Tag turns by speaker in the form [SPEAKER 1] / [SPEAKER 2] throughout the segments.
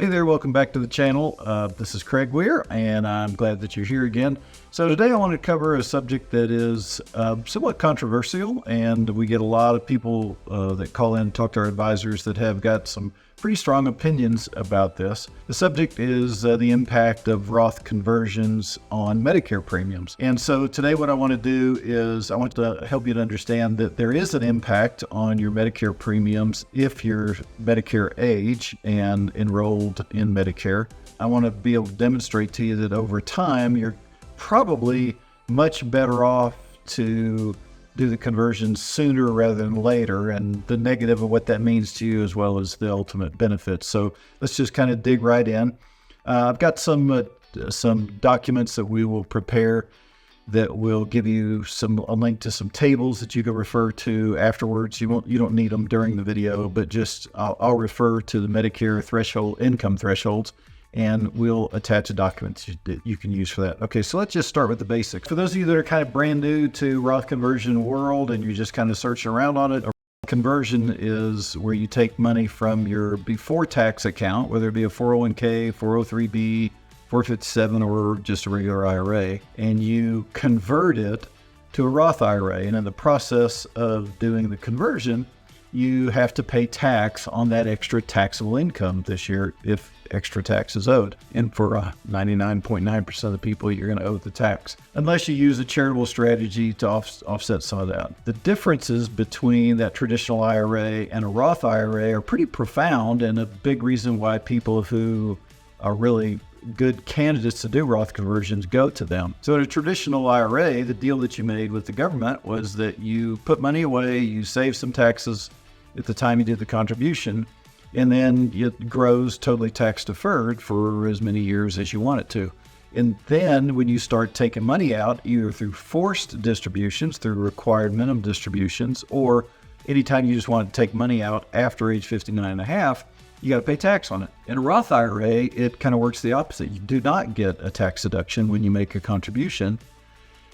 [SPEAKER 1] Hey there, welcome back to the channel. This is Craig Weir, and I'm glad that you're here again. So today I want to cover a subject that is somewhat controversial, and we get a lot of people that call in and talk to our advisors that have got some pretty strong opinions about this. The subject is the impact of Roth conversions on Medicare premiums. And so today what I want to do is I want to help you to understand that there is an impact on your Medicare premiums if you're Medicare age and enrolled in Medicare. I want to be able to demonstrate to you that over time you're probably much better off to do the conversion sooner rather than later, and the negative of what that means to you as well as the ultimate benefits. So let's just kind of dig right in. I've got some documents that we will prepare that will give you a link to some tables that you can refer to afterwards. You don't need them during the video, but just I'll refer to the Medicare income thresholds, and we'll attach a document that you can use for that. Okay, so let's just start with the basics. For those of you that are kind of brand new to Roth conversion world and you're just kind of searching around on it, a conversion is where you take money from your before tax account, whether it be a 401k, 403b, 457, or just a regular IRA, and you convert it to a Roth IRA. And in the process of doing the conversion, you have to pay tax on that extra taxable income this year if extra tax is owed. And for 99.9% of the people, you're going to owe the tax, unless you use a charitable strategy to offset some of that. The differences between that traditional IRA and a Roth IRA are pretty profound, and a big reason why people who are really good candidates to do Roth conversions go to them. So in a traditional IRA, the deal that you made with the government was that you put money away, you save some taxes at the time you did the contribution, and then it grows totally tax deferred for as many years as you want it to. And then when you start taking money out, either through forced distributions, through required minimum distributions, or anytime you just want to take money out after age 59 and a half, you got to pay tax on it. In a Roth IRA, it kind of works the opposite. You do not get a tax deduction when you make a contribution,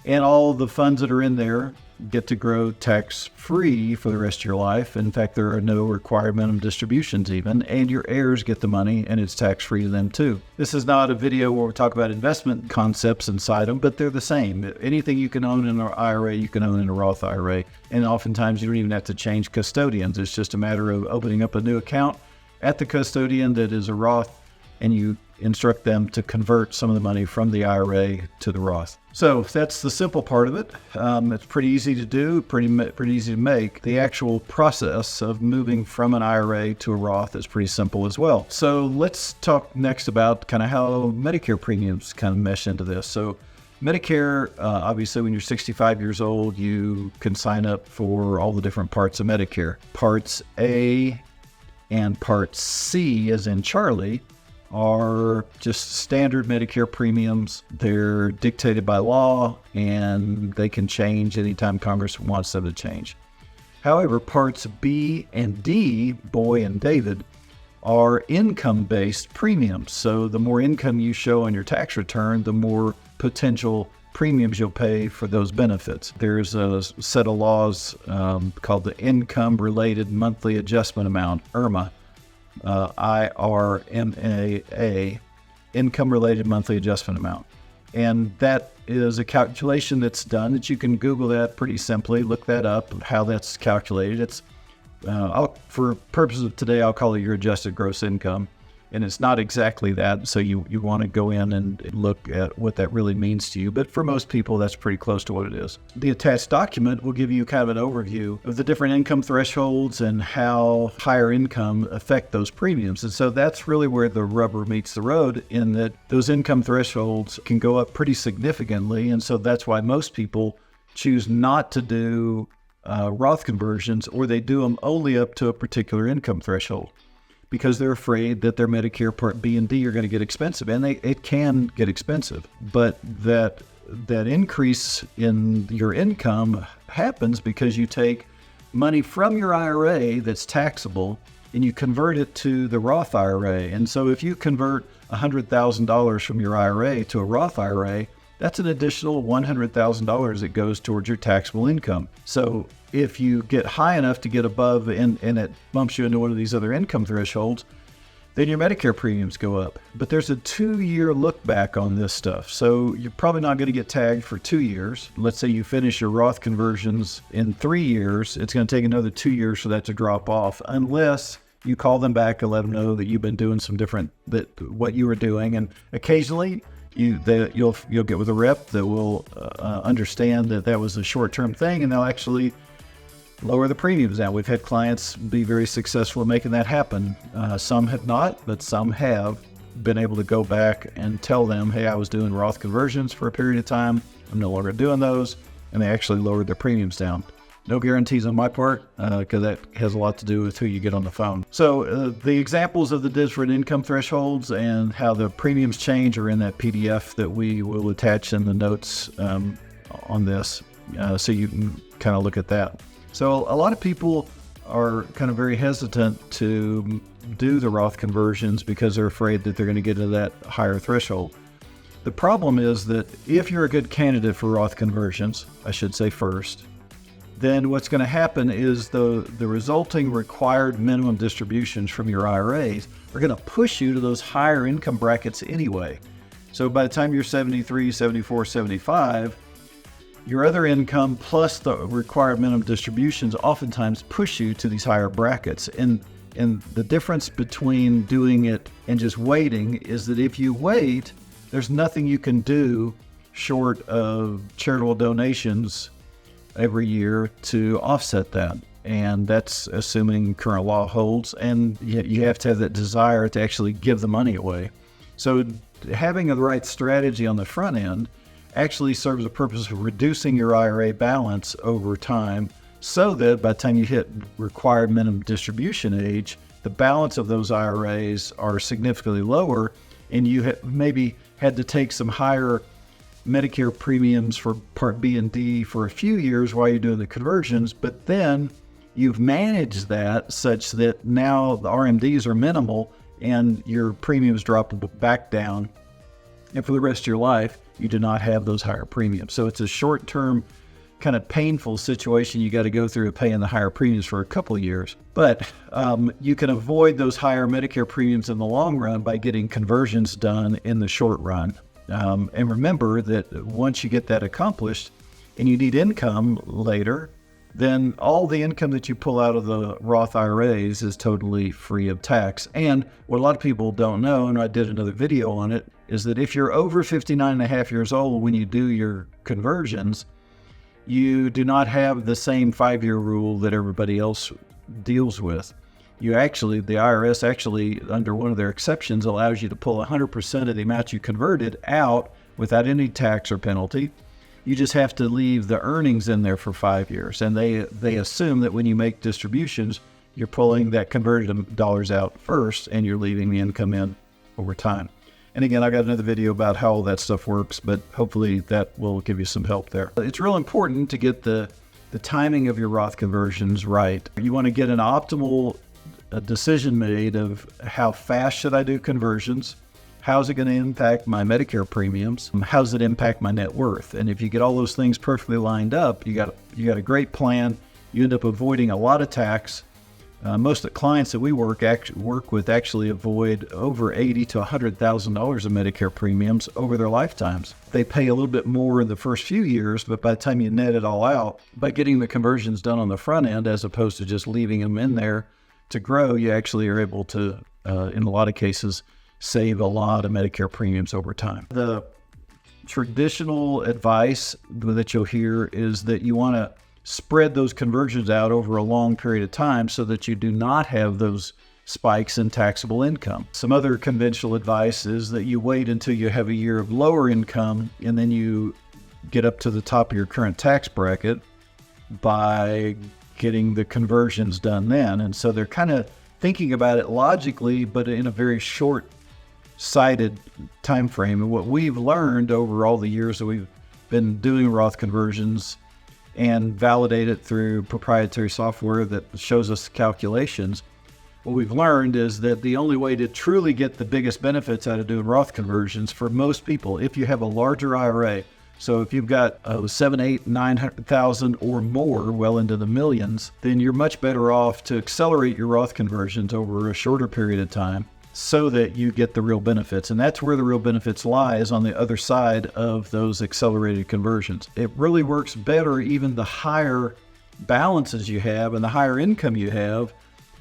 [SPEAKER 1] and all the funds that are in there get to grow tax-free for the rest of your life. In fact, there are no required minimum distributions even, and your heirs get the money, and it's tax-free to them too. This is not a video where we talk about investment concepts inside them, but they're the same. Anything you can own in an IRA, you can own in a Roth IRA, and oftentimes you don't even have to change custodians. It's just a matter of opening up a new account at the custodian that is a Roth, and you instruct them to convert some of the money from the IRA to the Roth. So that's the simple part of it. It's pretty easy to do, pretty easy to make. The actual process of moving from an IRA to a Roth is pretty simple as well. So let's talk next about kind of how Medicare premiums kind of mesh into this. So Medicare, obviously when you're 65 years old, you can sign up for all the different parts of Medicare. Parts A and Part C, as in Charlie, are just standard Medicare premiums. They're dictated by law, and they can change anytime Congress wants them to change. However, Parts B and D, Boy and David, are income-based premiums. So the more income you show on your tax return, the more potential premiums you'll pay for those benefits. There's a set of laws called the Income-Related Monthly Adjustment Amount, IRMA, IRMAA, Income-Related Monthly Adjustment Amount. And that is a calculation that's done that you can Google that pretty simply, look that up, how that's calculated. It's, for purposes of today, I'll call it your adjusted gross income. And it's not exactly that, so you want to go in and look at what that really means to you. But for most people, that's pretty close to what it is. The attached document will give you kind of an overview of the different income thresholds and how higher income affect those premiums. And so that's really where the rubber meets the road, in that those income thresholds can go up pretty significantly. And so that's why most people choose not to do Roth conversions, or they do them only up to a particular income threshold, because they're afraid that their Medicare Part B and D are going to get expensive, and it can get expensive. But that increase in your income happens because you take money from your IRA that's taxable and you convert it to the Roth IRA. And so if you convert $100,000 from your IRA to a Roth IRA, that's an additional $100,000 that goes towards your taxable income. So if you get high enough to get above and it bumps you into one of these other income thresholds, then your Medicare premiums go up. But there's a 2-year look back on this stuff. So you're probably not going to get tagged for 2 years. Let's say you finish your Roth conversions in 3 years. It's going to take another 2 years for that to drop off, unless you call them back and let them know that you've been doing some different, what you were doing. And occasionally you'll get with a rep that will understand that was a short-term thing, and they'll actually lower the premiums down. We've had clients be very successful in making that happen. Some have not, but some have been able to go back and tell them, hey, I was doing Roth conversions for a period of time. I'm no longer doing those. And they actually lowered their premiums down. No guarantees on my part, because that has a lot to do with who you get on the phone. So the examples of the different income thresholds and how the premiums change are in that PDF that we will attach in the notes on this, so you can kind of look at that. So a lot of people are kind of very hesitant to do the Roth conversions because they're afraid that they're going to get to that higher threshold. The problem is that if you're a good candidate for Roth conversions, I should say first, then what's going to happen is the resulting required minimum distributions from your IRAs are going to push you to those higher income brackets anyway. So by the time you're 73, 74, 75, your other income plus the required minimum distributions oftentimes push you to these higher brackets. And the difference between doing it and just waiting is that if you wait, there's nothing you can do short of charitable donations every year to offset that. And that's assuming current law holds, and you have to have that desire to actually give the money away. So having the right strategy on the front end actually serves the purpose of reducing your IRA balance over time, so that by the time you hit required minimum distribution age, the balance of those IRAs are significantly lower, and you maybe had to take some higher Medicare premiums for Part B and D for a few years while you're doing the conversions, but then you've managed that such that now the RMDs are minimal and your premiums drop back down, and for the rest of your life, you do not have those higher premiums. So it's a short-term kind of painful situation you got to go through of paying the higher premiums for a couple of years. But you can avoid those higher Medicare premiums in the long run by getting conversions done in the short run. And remember that once you get that accomplished and you need income later, then all the income that you pull out of the Roth IRAs is totally free of tax. And what a lot of people don't know, and I did another video on it, is that if you're over 59 and a half years old when you do your conversions, you do not have the same 5-year rule that everybody else deals with. The IRS actually, under one of their exceptions, allows you to pull 100% of the amount you converted out without any tax or penalty. You just have to leave the earnings in there for 5 years. And they assume that when you make distributions, you're pulling that converted dollars out first and you're leaving the income in over time. And again, I got another video about how all that stuff works, but hopefully that will give you some help there. It's real important to get the timing of your Roth conversions right. You want to get an optimal decision made of how fast should I do conversions? How's it going to impact my Medicare premiums? How does it impact my net worth? And if you get all those things perfectly lined up, you got a great plan. You end up avoiding a lot of tax. Most of the clients that we work with actually avoid over $80,000 to $100,000 of Medicare premiums over their lifetimes. They pay a little bit more in the first few years, but by the time you net it all out, by getting the conversions done on the front end as opposed to just leaving them in there to grow, you actually are able to, in a lot of cases, save a lot of Medicare premiums over time. The traditional advice that you'll hear is that you want to spread those conversions out over a long period of time so that you do not have those spikes in taxable income. Some other conventional advice is that you wait until you have a year of lower income and then you get up to the top of your current tax bracket by getting the conversions done then. And so they're kind of thinking about it logically, but in a very short-sighted time frame. And what we've learned over all the years that we've been doing Roth conversions and validate it through proprietary software that shows us calculations, what we've learned is that the only way to truly get the biggest benefits out of doing Roth conversions for most people, if you have a larger IRA, so if you've got 7, 8, 900,000 or more, well into the millions, then you're much better off to accelerate your Roth conversions over a shorter period of time so that you get the real benefits. And that's where the real benefits lie, is on the other side of those accelerated conversions. It really works better even the higher balances you have and the higher income you have.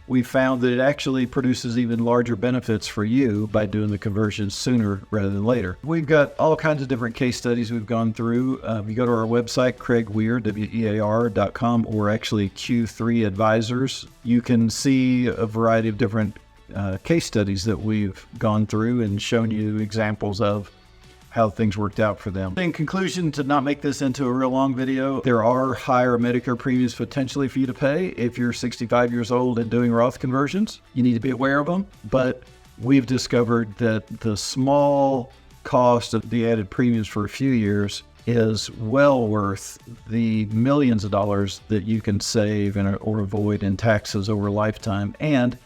[SPEAKER 1] We found that it actually produces even larger benefits for you by doing the conversions sooner rather than later. We've got all kinds of different case studies we've gone through. If you go to our website, craigweir, wear.com, or actually Q3 Advisors, you can see a variety of different case studies that we've gone through and shown you examples of how things worked out for them. In conclusion, to not make this into a real long video, there are higher Medicare premiums potentially for you to pay if you're 65 years old and doing Roth conversions. You need to be aware of them, but we've discovered that the small cost of the added premiums for a few years is well worth the millions of dollars that you can save or avoid in taxes over a lifetime. And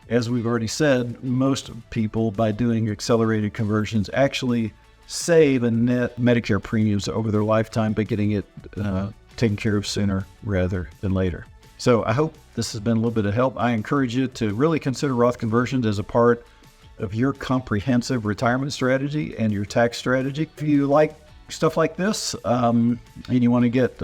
[SPEAKER 1] as we've already said, most people, by doing accelerated conversions, actually save a net Medicare premiums over their lifetime by getting it taken care of sooner rather than later. So I hope this has been a little bit of help. I encourage you to really consider Roth conversions as a part of your comprehensive retirement strategy and your tax strategy. If you like stuff like this and you want to get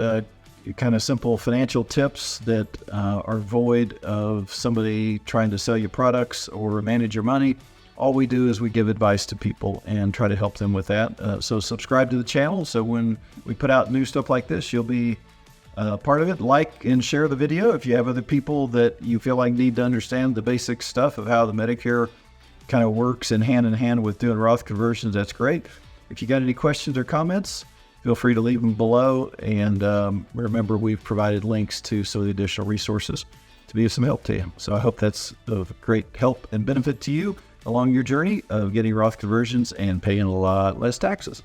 [SPEAKER 1] kind of simple financial tips that are void of somebody trying to sell you products or manage your money, all we do is we give advice to people and try to help them with that. So subscribe to the channel, so when we put out new stuff like this, you'll be part of it. Like and share the video. If you have other people that you feel like need to understand the basic stuff of how the Medicare kind of works in hand with doing Roth conversions, that's great. If you got any questions or comments, feel free to leave them below. And remember, we've provided links to some of the additional resources to be of some help to you. So I hope that's of great help and benefit to you along your journey of getting Roth conversions and paying a lot less taxes.